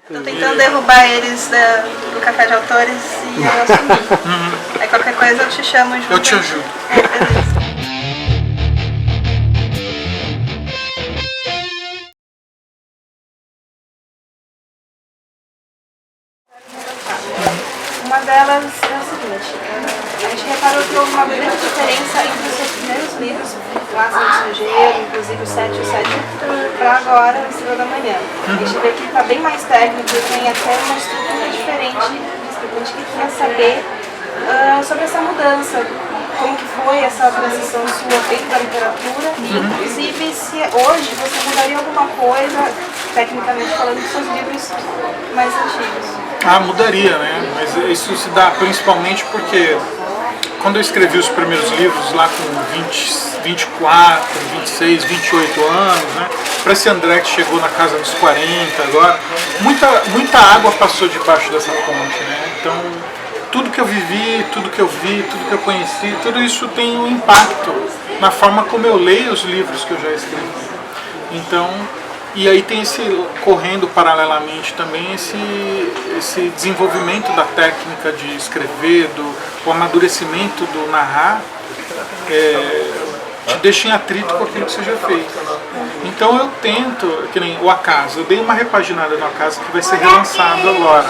Tô tentando derrubar eles do café de autores e eu assumi. Aí qualquer coisa eu te chamo junto. Eu te ajudo. Beleza. Uma delas é o seguinte, a gente reparou que houve uma grande diferença entre os seus primeiros livros, Clássico do Estrangeiro, inclusive o 7 e o 7, para agora, o Estrela da Manhã. A gente vê que está bem mais técnico, tem até uma estrutura diferente de escrita. A gente queria saber sobre essa mudança, como que foi essa transição sua dentro da literatura e, inclusive, se hoje você mudaria alguma coisa, tecnicamente falando, dos seus livros mais antigos. Ah, mudaria, né? Mas isso se dá principalmente porque quando eu escrevi os primeiros livros lá com 24, 26, 28 anos, né? Para esse André que chegou na casa dos 40 agora, muita água passou debaixo dessa ponte, né? Então, tudo que eu vivi, tudo que eu vi, tudo que eu conheci, tudo isso tem um impacto na forma como eu leio os livros que eu já escrevi. Então, e aí tem correndo paralelamente também esse desenvolvimento da técnica de escrever, o amadurecimento do narrar, te deixa em atrito com aquilo que você já fez. Então eu tento, que nem o Acaso, eu dei uma repaginada no Acaso que vai ser relançado agora.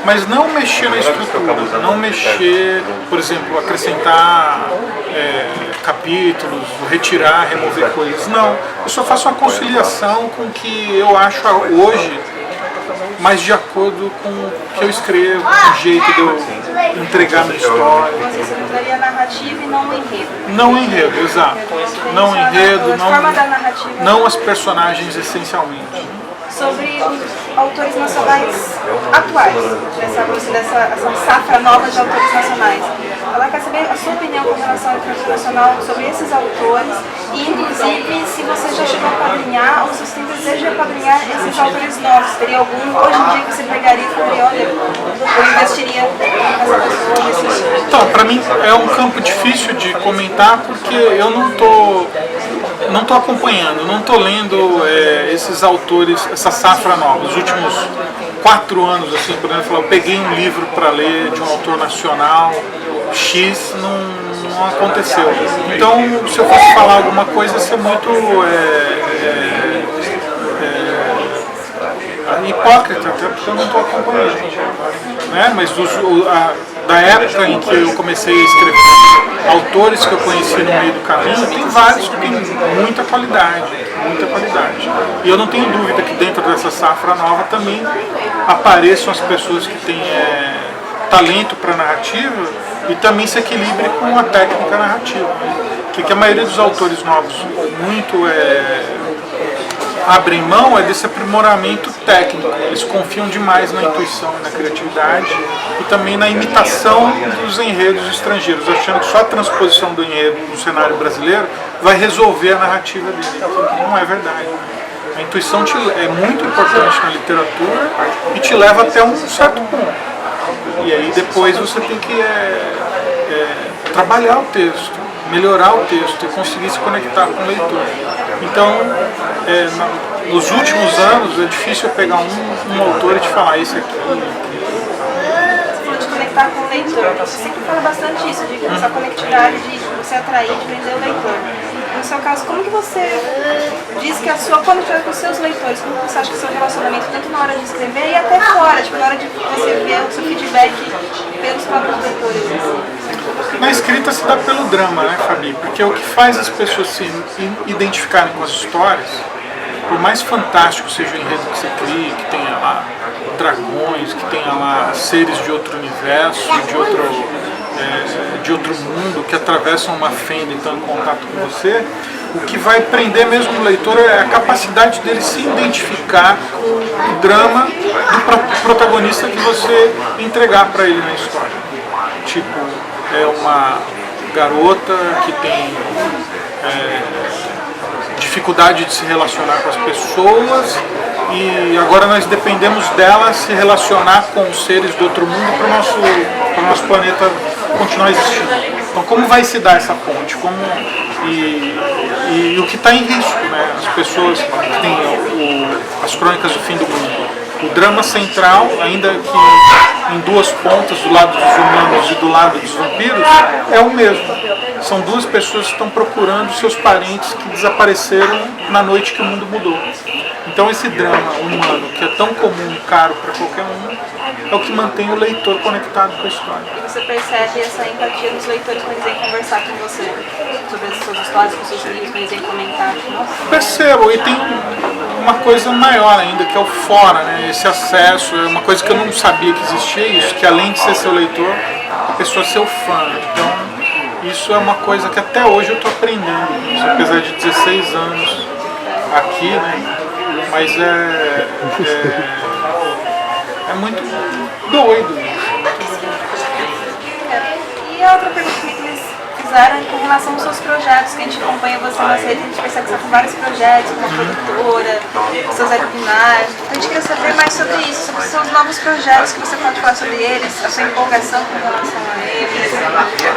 Mas não mexer na estrutura, não mexer, por exemplo, acrescentar capítulos, retirar, remover coisas. Não, eu só faço uma conciliação com o que eu acho hoje mais de acordo com o que eu escrevo, com o jeito de eu entregar minha história. Você centraria a narrativa e não o enredo. Não o enredo, exato. Não o enredo, a forma da narrativa. não as personagens essencialmente. Sobre os autores nacionais atuais, essa safra nova de autores nacionais. Ela quer saber a sua opinião com relação à literatura nacional sobre esses autores e, inclusive, se você já chegou a apadrinhar ou se você tem desejo de apadrinhar esses autores novos. Teria algum, hoje em dia, que você pegaria e falaria, olha, eu investiria nessa pessoa, nesse estilo? Então, para mim é um campo difícil de comentar porque eu não tô acompanhando, não tô lendo esses autores, essa safra nova. Os últimos 4 anos, assim, por exemplo, eu peguei um livro para ler de um autor nacional X, não aconteceu. Então, se eu fosse falar alguma coisa, ia ser muito hipócrita, até porque eu não estou acompanhando. Né? Mas da época em que eu comecei a escrever, autores que eu conheci no meio do caminho, tem vários que têm muita qualidade. E eu não tenho dúvida que dentro dessa safra nova também apareçam as pessoas que têm talento para narrativa e também se equilibre com a técnica narrativa. Né? Que a maioria dos autores novos muito abrem mão desse aprimoramento técnico. Eles confiam demais na intuição, na criatividade e também na imitação dos enredos estrangeiros, achando que só a transposição do enredo no cenário brasileiro vai resolver a narrativa dele. Não é verdade. A intuição é muito importante na literatura e te leva até um certo ponto. E aí depois você tem que trabalhar o texto, melhorar o texto e conseguir se conectar com o leitor. Então, nos últimos anos é difícil eu pegar um autor e te falar esse aqui. Você falou de conectar com o leitor. Você sempre fala bastante isso, de essa conectividade, de você atrair, de prender o leitor. No seu caso, como que você diz que a sua conectividade com os seus leitores, como você acha que o seu relacionamento, tanto na hora de escrever e até fora, tipo, na hora de você ver o seu feedback pelos próprios leitores? Na escrita se dá pelo drama, né, Fabi? Porque o que faz as pessoas se identificarem com as histórias, por mais fantástico seja o enredo que você cria, que tenha lá dragões, que tenha lá seres de outro universo, de outro mundo, que atravessam uma fenda e estão em contato com você, o que vai prender mesmo o leitor é a capacidade dele se identificar com o drama do protagonista que você entregar para ele na história. Tipo, é uma garota que tem dificuldade de se relacionar com as pessoas e agora nós dependemos dela se relacionar com os seres do outro mundo para o nosso planeta continuar existindo. Então, como vai se dar essa ponte? E o que está em risco, né? As pessoas que têm as crônicas do fim do mundo. O drama central, ainda que em duas pontas, do lado dos humanos e do lado dos vampiros, é o mesmo. São duas pessoas que estão procurando seus parentes que desapareceram na noite que o mundo mudou. Então esse drama humano, que é tão comum e caro para qualquer um, é o que mantém o leitor conectado com a história. E você percebe essa empatia dos leitores quando eles vêm conversar com você sobre as suas histórias, com os seus livros, quando eles vêm comentar? Nossa. Percebo, e tem uma coisa maior ainda, que é o fora, né? Esse acesso, é uma coisa que eu não sabia que existia isso, que além de ser seu leitor, a pessoa é seu fã. Então, isso é uma coisa que até hoje eu estou aprendendo, isso, apesar de 16 anos aqui, né? Mas é muito doido. E a outra pergunta que eles fizeram com relação aos seus projetos, que a gente acompanha você nas redes, a gente percebe que você tem vários projetos, como produtora, seus webinars. A gente queria saber mais sobre isso, sobre os seus novos projetos, que você pode falar sobre eles, a sua empolgação com relação a eles.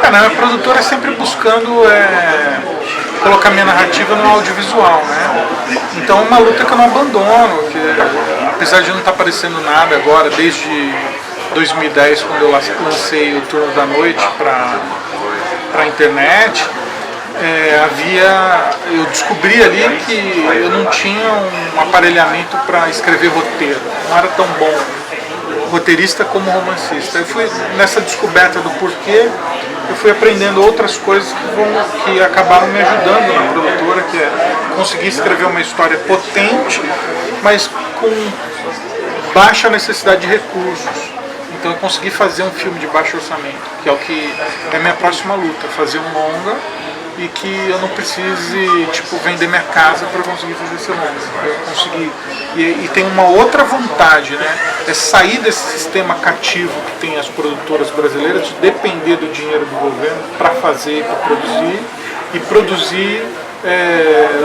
A produtora é sempre buscando colocar minha narrativa no audiovisual, né? Então é uma luta que eu não abandono, que apesar de não estar aparecendo nada agora, desde 2010, quando eu lancei o Turno da Noite para a internet, eu descobri ali que eu não tinha um aparelhamento para escrever roteiro, não era tão bom roteirista como romancista. Eu fui nessa descoberta do porquê, eu fui aprendendo outras coisas que acabaram me ajudando na produtora, que é conseguir escrever uma história potente, mas com baixa necessidade de recursos. Então eu consegui fazer um filme de baixo orçamento, que é o que é a minha próxima luta, fazer um longa e que eu não precise vender minha casa para conseguir fazer esse longa. Eu consegui. E tem uma outra vontade, né? É sair desse sistema cativo que tem as produtoras brasileiras de depender do dinheiro do governo para fazer, para produzir, e produzir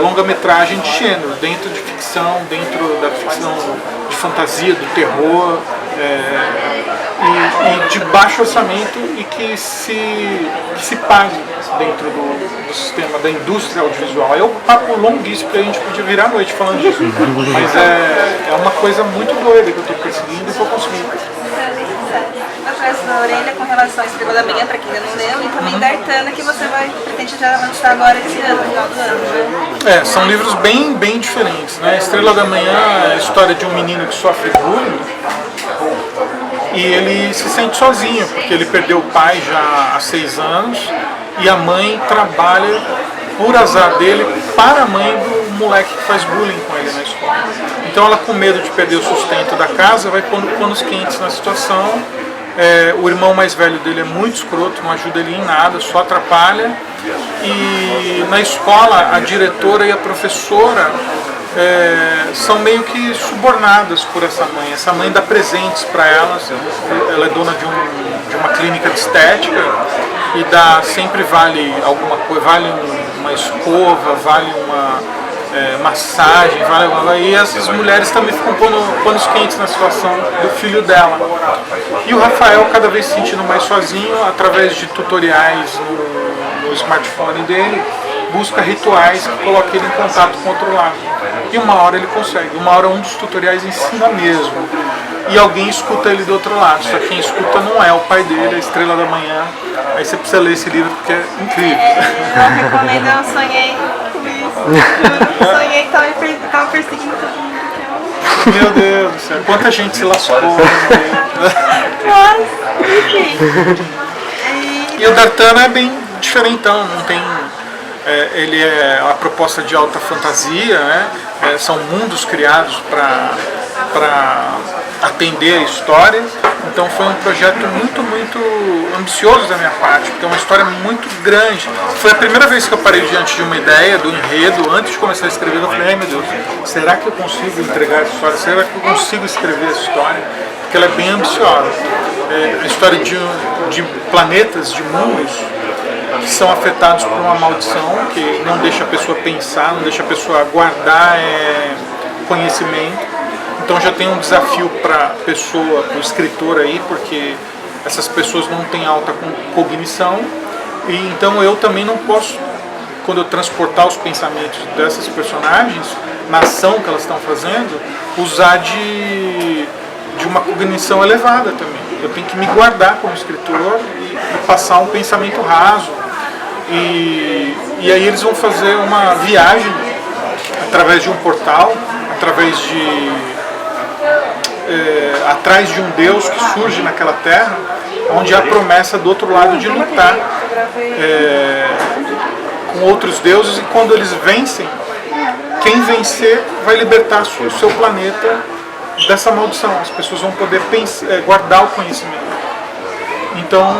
longa-metragem de gênero, dentro de ficção, dentro da ficção de fantasia, do terror, e de baixo orçamento e que se pague dentro do sistema da indústria audiovisual. É um papo longuíssimo que a gente podia virar a noite falando disso, mas é uma coisa muito doida que eu estou perseguindo e vou conseguir. Atrás da orelha com relação à Estrela da Manhã, para quem ainda não leu, e também da Artana, que você pretende já lançar agora esse ano, no final do ano, né? São livros bem diferentes, né? Estrela da Manhã é a história de um menino que sofre bullying e ele se sente sozinho, porque ele perdeu o pai já há 6 anos e a mãe trabalha, por azar dele, para a mãe do moleque que faz bullying com ele na escola. Então ela, com medo de perder o sustento da casa, vai pondo panos quentes na situação. O irmão mais velho dele é muito escroto, não ajuda ele em nada, só atrapalha. E na escola, a diretora e a professora são meio que subornadas por essa mãe. Essa mãe dá presentes para elas. Ela é dona de uma clínica de estética e sempre vale alguma coisa, vale uma escova, vale uma massagem, e essas mulheres também ficam pondo panos quentes na situação do filho dela. E o Rafael, cada vez se sentindo mais sozinho, através de tutoriais no smartphone dele, busca rituais que colocam ele em contato com o outro lado. E uma hora ele consegue, uma hora um dos tutoriais ensina mesmo. E alguém escuta ele do outro lado, só que quem escuta não é o pai dele, a Estrela da Manhã. Aí você precisa ler esse livro porque é incrível. Eu recomendo, eu sonhei com isso. Sonhei que tava perseguindo todo mundo. Meu Deus do céu, quanta gente se lascou. Nossa, enfim. E o Dartana é bem diferentão, não tem. Ele é a proposta de alta fantasia, né? São mundos criados para atender a história. Então foi um projeto muito ambicioso da minha parte, porque é uma história muito grande. Foi a primeira vez que eu parei diante de uma ideia, do enredo, antes de começar a escrever. Eu falei, ai meu Deus, será que eu consigo entregar essa história? Será que eu consigo escrever essa história? Porque ela é bem ambiciosa. A história de planetas, de mundos, que são afetados por uma maldição que não deixa a pessoa pensar, não deixa a pessoa guardar conhecimento. Então já tem um desafio para a pessoa, para o escritor aí, porque essas pessoas não têm alta cognição, e então eu também não posso, quando eu transportar os pensamentos dessas personagens, na ação que elas estão fazendo, usar de uma cognição elevada também. Eu tenho que me guardar como escritor e passar um pensamento raso. E aí eles vão fazer uma viagem através de um portal, através de atrás de um Deus que surge naquela terra, onde há a promessa do outro lado de lutar com outros deuses, e quando eles vencem, quem vencer vai libertar o seu planeta dessa maldição. As pessoas vão poder guardar o conhecimento. Então,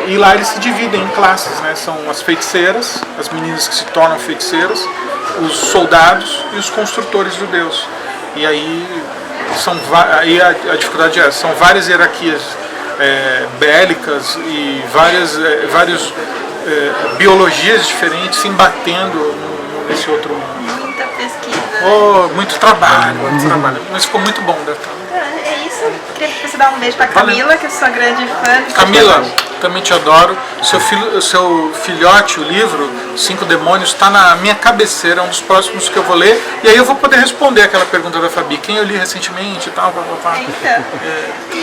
e lá eles se dividem em classes, né? São as feiticeiras, as meninas que se tornam feiticeiras, os soldados e os construtores do Deus. E aí, a dificuldade é essa, são várias hierarquias bélicas e várias biologias diferentes se embatendo nesse outro mundo. Muita pesquisa. Muito trabalho, mas ficou muito bom, Bertão. É isso. Queria que você dê um beijo pra Camila, que eu sou grande fã. Camila, também te adoro. Seu filhote, o livro 5 Demônios, está na minha cabeceira, é um dos próximos que eu vou ler. E aí eu vou poder responder aquela pergunta da Fabi, quem eu li recentemente e tal. Então.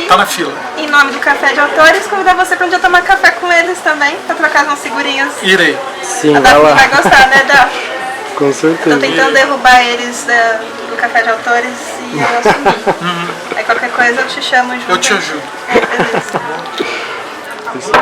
Tá na fila. Em nome do Café de Autores, convidar você pra um dia tomar café com eles também, pra trocar umas figurinhas. Irei. Sim, A Daphne vai gostar, né, Daf? com certeza. Tô tentando derrubar eles do Café de Autores e eu assumi. Aí qualquer coisa eu te chamo junto. Eu te ajudo. Beleza. Isso.